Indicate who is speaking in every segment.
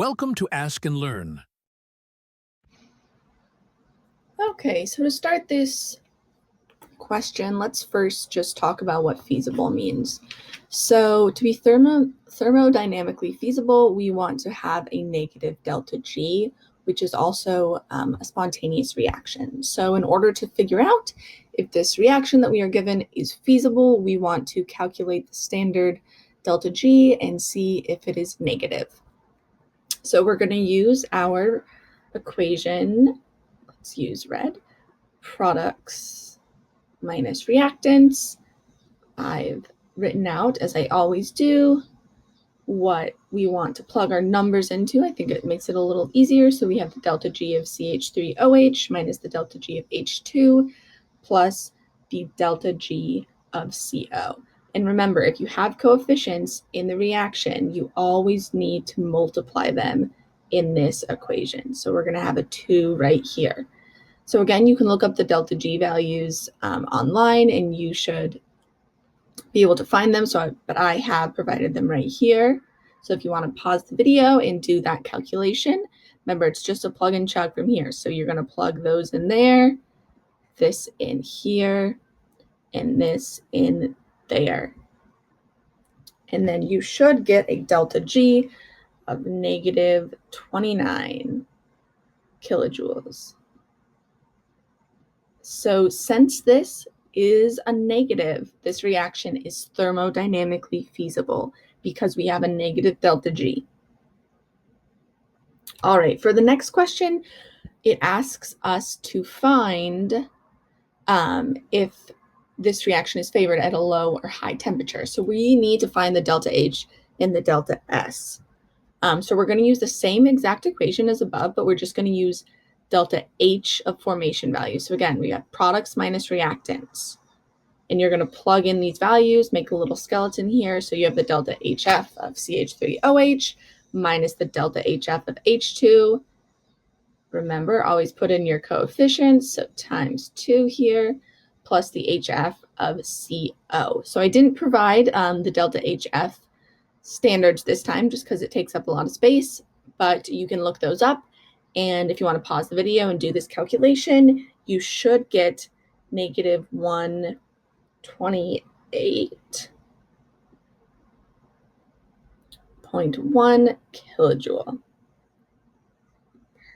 Speaker 1: Welcome to Ask and Learn.
Speaker 2: Okay, so to start this question, let's first just talk about what feasible means. So to be thermodynamically feasible, we want to have a negative delta G, which is also a spontaneous reaction. So in order to figure out if this reaction that we are given is feasible, we want to calculate the standard delta G and see if it is negative. So we're going to use our equation. Let's use red. Products minus reactants. I've written out, as I always do, what we want to plug our numbers into. I think it makes it a little easier. So we have the delta G of CH3OH minus the delta G of H2 plus the delta G of CO. And remember, if you have coefficients in the reaction, you always need to multiply them in this equation. So we're going to have a 2 right here. So again, you can look up the delta G values online and you should be able to find them. But I have provided them right here. So if you want to pause the video and do that calculation, remember it's just a plug and chug from here. So you're going to plug those in there, this in here, and this in there. And then you should get a delta G of negative 29 kilojoules. So since this is a negative, this reaction is thermodynamically feasible because we have a negative delta G. All right, for the next question, it asks us to find if this reaction is favored at a low or high temperature. So we need to find the delta H and the delta S. So we're going to use the same exact equation as above, but we're just going to use delta H of formation value. So again, we have products minus reactants. And you're going to plug in these values, make a little skeleton here. So you have the delta HF of CH3OH minus the delta HF of H2. Remember, always put in your coefficients, so times 2 here, plus the HF of CO. So I didn't provide the delta HF standards this time just because it takes up a lot of space, but you can look those up. And if you want to pause the video and do this calculation, you should get negative 128.1 kilojoule.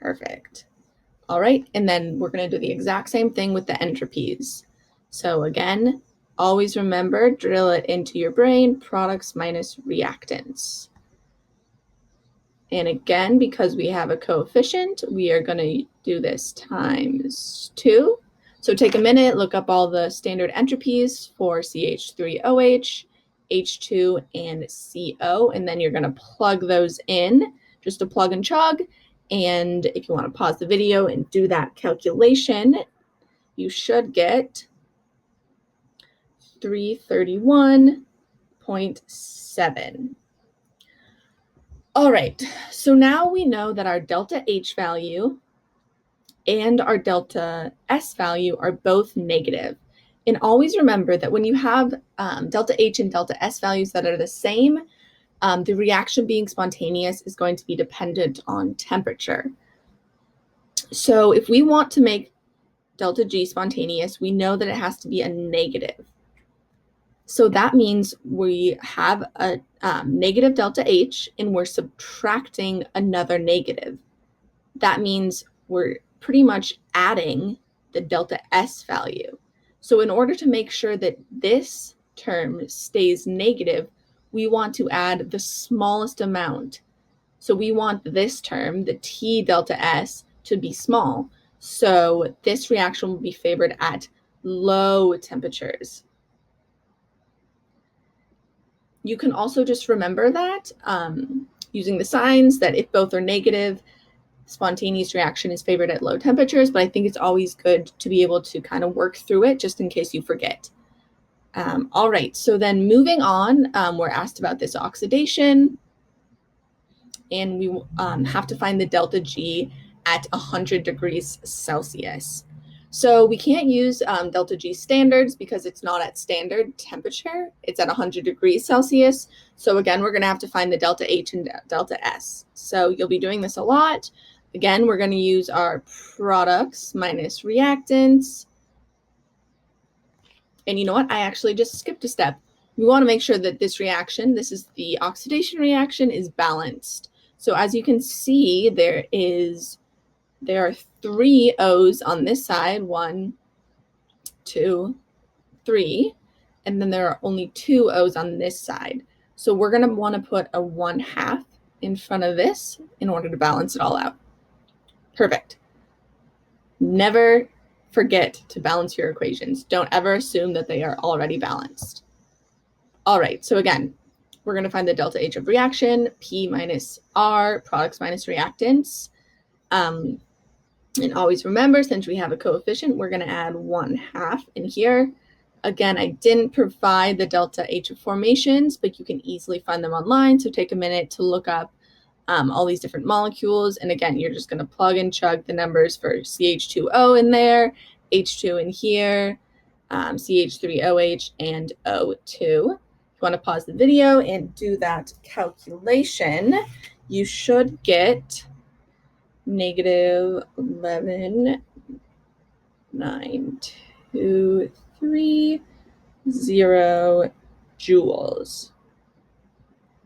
Speaker 2: Perfect. All right, and then we're going to do the exact same thing with the entropies. So again, always remember, drill it into your brain, products minus reactants. And again, because we have a coefficient, we are going to do this times 2. So take a minute, look up all the standard entropies for CH3OH, H2, and CO, and then you're going to plug those in, just a plug and chug. And if you want to pause the video and do that calculation, you should get 331.7. All right, so now we know that our delta H value and our delta S value are both negative. And always remember that when you have delta H and delta S values that are the same, the reaction being spontaneous is going to be dependent on temperature. So if we want to make delta G spontaneous, we know that it has to be a negative. So that means we have a negative delta H and we're subtracting another negative. That means we're pretty much adding the delta S value. So in order to make sure that this term stays negative, we want to add the smallest amount. So we want this term, the T delta S, to be small. So this reaction will be favored at low temperatures. You can also just remember that using the signs that if both are negative, spontaneous reaction is favored at low temperatures, but I think it's always good to be able to kind of work through it just in case you forget. All right, so then moving on, we're asked about this oxidation, and we have to find the delta G at 100 degrees Celsius. So we can't use delta G standards because it's not at standard temperature. It's at 100 degrees Celsius. So again, we're going to have to find the delta H and delta S. So you'll be doing this a lot. Again, we're going to use our products minus reactants. And you know what? I actually just skipped a step. We want to make sure that this reaction, this is the oxidation reaction, is balanced. So as you can see, there are 3 O's on this side, 1, 2, 3, and then there are only 2 O's on this side. So we're going to want to put a 1/2 in front of this in order to balance it all out. Perfect. Never forget to balance your equations. Don't ever assume that they are already balanced. All right, so again, we're going to find the delta H of reaction, P minus R, products minus reactants. And always remember, since we have a coefficient, we're going to add 1/2 in here. Again, I didn't provide the delta H of formations, but you can easily find them online. So take a minute to look up all these different molecules. And again, you're just going to plug and chug the numbers for CH2O in there, H2 in here, CH3OH, and O2. If you want to pause the video and do that calculation, you should get negative 11,923 joules.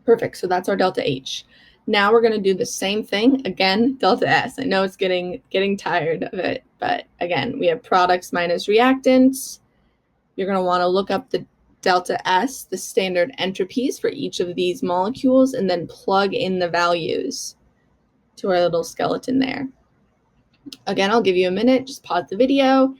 Speaker 2: Perfect. So that's our delta H. Now we're going to do the same thing again, delta S. I know it's getting tired of it, but again, we have products minus reactants. You're going to want to look up the delta S, the standard entropies for each of these molecules, and then plug in the values to our little skeleton there. Again, I'll give you a minute, just pause the video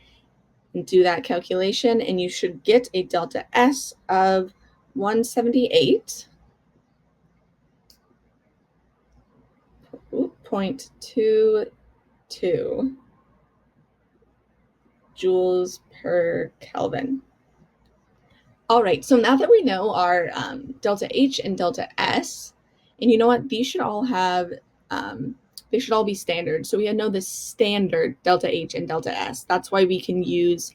Speaker 2: and do that calculation, and you should get a delta S of 178.22 joules per Kelvin. All right, so now that we know our delta H and delta S, and you know what, these should all have, they should all be standard. So we know the standard delta H and delta S. That's why we can use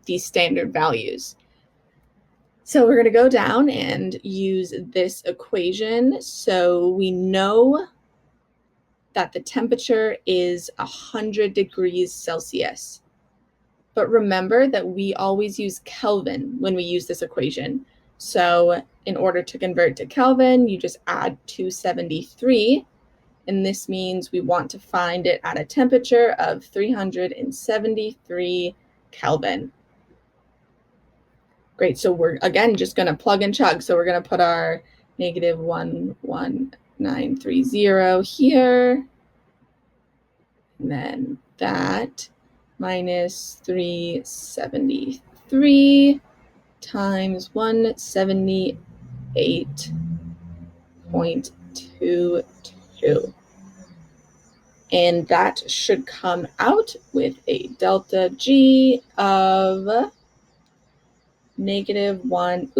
Speaker 2: these standard values. So we're going to go down and use this equation. So we know that the temperature is 100 degrees Celsius. But remember that we always use Kelvin when we use this equation. So in order to convert to Kelvin, you just add 273. And this means we want to find it at a temperature of 373 Kelvin. Great, so we're, again, just going to plug and chug. So we're going to put our negative 11930 here. And then that minus 373 times 178.22. And that should come out with a delta G of negative 1,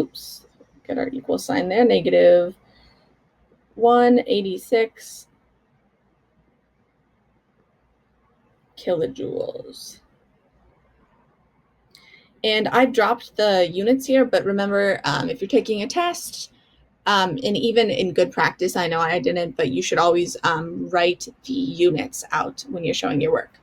Speaker 2: get our equal sign there, negative 186 kilojoules. And I've dropped the units here, but remember, if you're taking a test, and even in good practice, I know I didn't, but you should always write the units out when you're showing your work.